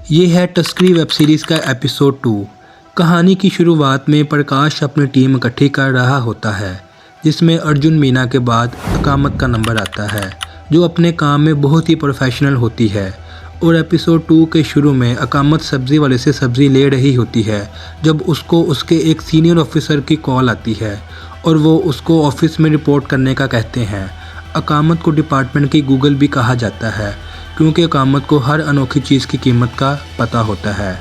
ये है तस्करी वेब सीरीज़ का एपिसोड 2। कहानी की शुरुआत में प्रकाश अपनी टीम इकट्ठी कर रहा होता है, जिसमें अर्जुन मीना के बाद अकामत का नंबर आता है, जो अपने काम में बहुत ही प्रोफेशनल होती है। और एपिसोड 2 के शुरू में अकामत सब्ज़ी वाले से सब्ज़ी ले रही होती है, जब उसको उसके एक सीनियर ऑफिसर की कॉल आती है और वो उसको ऑफिस में रिपोर्ट करने का कहते हैं। अकामत को डिपार्टमेंट की गूगल भी कहा जाता है, क्योंकि अकामत को हर अनोखी चीज़ की कीमत का पता होता है।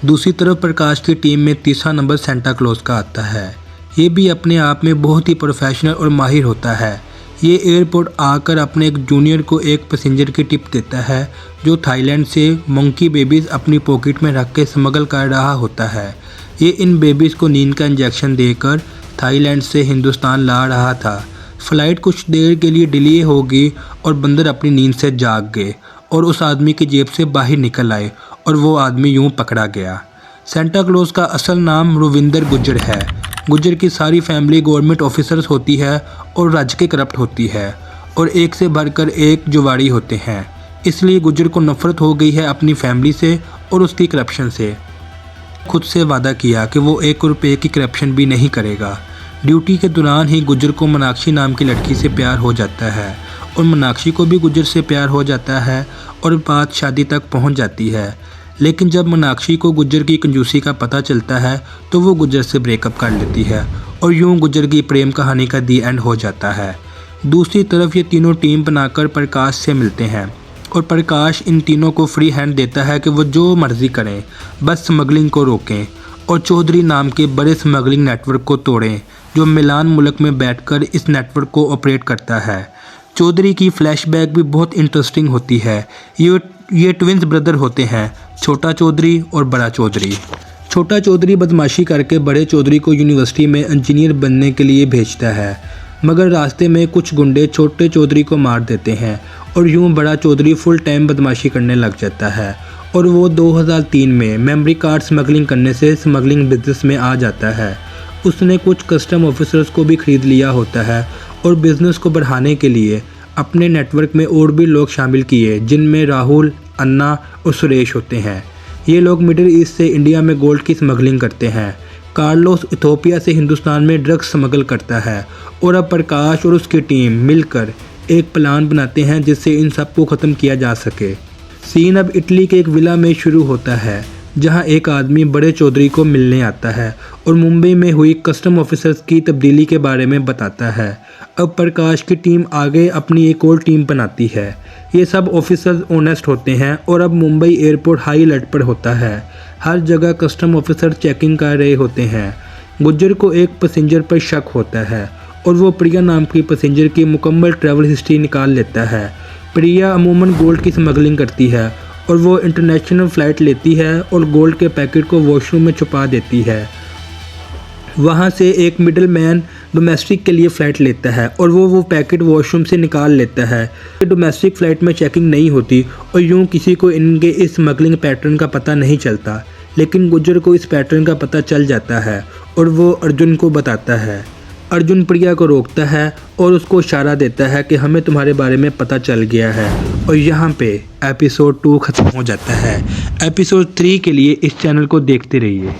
दूसरी तरफ प्रकाश की टीम में तीसरा नंबर सेंटा क्लॉज का आता है। ये भी अपने आप में बहुत ही प्रोफेशनल और माहिर होता है। ये एयरपोर्ट आकर अपने एक जूनियर को एक पैसेंजर की टिप देता है, जो थाईलैंड से मंकी बेबीज़ अपनी पॉकेट में रख के स्मगल कर रहा होता है। ये इन बेबीज़ को नींद का इंजेक्शन देकर थाईलैंड से हिंदुस्तान ला रहा था। फ़्लाइट कुछ देर के लिए डिले होगी और बंदर अपनी नींद से जाग गए और उस आदमी की जेब से बाहर निकल आए और वो आदमी यूं पकड़ा गया। सेंटा क्लॉज का असल नाम रविंदर गुज्जर है। गुज्जर की सारी फैमिली गवर्नमेंट ऑफिसर्स होती है और राज्य के करप्ट होती है और एक से बढ़कर एक जुवाड़ी होते हैं। इसलिए गुज्जर को नफरत हो गई है अपनी फैमिली से और उसकी करप्शन से। खुद से वादा किया कि वो 1 रुपये की करप्शन भी नहीं करेगा। ड्यूटी के दौरान ही गुज्जर को मीनाक्षी नाम की लड़की से प्यार हो जाता है और मीनाक्षी को भी गुज्जर से प्यार हो जाता है और बात शादी तक पहुंच जाती है। लेकिन जब मीनाक्षी को गुज्जर की कंजूसी का पता चलता है तो वो गुज्जर से ब्रेकअप कर लेती है और यूं गुज्जर की प्रेम कहानी का दी एंड हो जाता है। दूसरी तरफ ये तीनों टीम बनाकर प्रकाश से मिलते हैं और प्रकाश इन तीनों को फ्री हैंड देता है कि वो जो मर्जी करें, बस स्मगलिंग को रोकें और चौधरी नाम के बड़े स्मगलिंग नेटवर्क को तोड़ें, जो मिलान मुल्क में बैठकर इस नेटवर्क को ऑपरेट करता है। चौधरी की फ्लैशबैक भी बहुत इंटरेस्टिंग होती है। ये ट्विन्स ब्रदर होते हैं, छोटा चौधरी और बड़ा चौधरी। छोटा चौधरी बदमाशी करके बड़े चौधरी को यूनिवर्सिटी में इंजीनियर बनने के लिए भेजता है, मगर रास्ते में कुछ गुंडे छोटे चौधरी को मार देते हैं और यूं बड़ा चौधरी फुल टाइम बदमाशी करने लग जाता है और वो 2003 में मेमोरी कार्ड स्मगलिंग करने से स्मगलिंग बिजनेस में आ जाता है। उसने कुछ कस्टम ऑफिसर्स को भी खरीद लिया होता है और बिज़नेस को बढ़ाने के लिए अपने नेटवर्क में और भी लोग शामिल किए, जिनमें राहुल, अन्ना और सुरेश होते हैं। ये लोग मिडिल ईस्ट से इंडिया में गोल्ड की स्मगलिंग करते हैं। कार्लोस इथोपिया से हिंदुस्तान में ड्रग्स स्मगल करता है और अब प्रकाश और उसकी टीम मिलकर एक प्लान बनाते हैं जिससे इन सबको ख़त्म किया जा सके। सीन अब इटली के एक विला में शुरू होता है, जहां एक आदमी बड़े चौधरी को मिलने आता है और मुंबई में हुई कस्टम ऑफिसर्स की तब्दीली के बारे में बताता है। अब प्रकाश की टीम आगे अपनी एक और टीम बनाती है। ये सब ऑफिसर्स ऑनेस्ट होते हैं और अब मुंबई एयरपोर्ट हाई अलर्ट पर होता है। हर जगह कस्टम ऑफिसर चेकिंग कर रहे होते हैं। गुज्जर को एक पैसेंजर पर शक होता है और वो प्रिया नाम की पैसेंजर की मुकम्मल ट्रैवल हिस्ट्री निकाल लेता है। प्रिया अमूमन गोल्ड की स्मगलिंग करती है और वो इंटरनेशनल फ़्लाइट लेती है और गोल्ड के पैकेट को वॉशरूम में छुपा देती है। वहाँ से एक मिडल मैन डोमेस्टिक के लिए फ़्लाइट लेता है और वो पैकेट वॉशरूम से निकाल लेता है। डोमेस्टिक फ़्लाइट में चेकिंग नहीं होती और यूँ किसी को इनके इस स्मगलिंग पैटर्न का पता नहीं चलता, लेकिन गुज्जर को इस पैटर्न का पता चल जाता है और वो अर्जुन को बताता है। अर्जुन प्रिया को रोकता है और उसको इशारा देता है कि हमें तुम्हारे बारे में पता चल गया है और यहाँ पे एपिसोड 2 ख़त्म हो जाता है। एपिसोड 3 के लिए इस चैनल को देखते रहिए।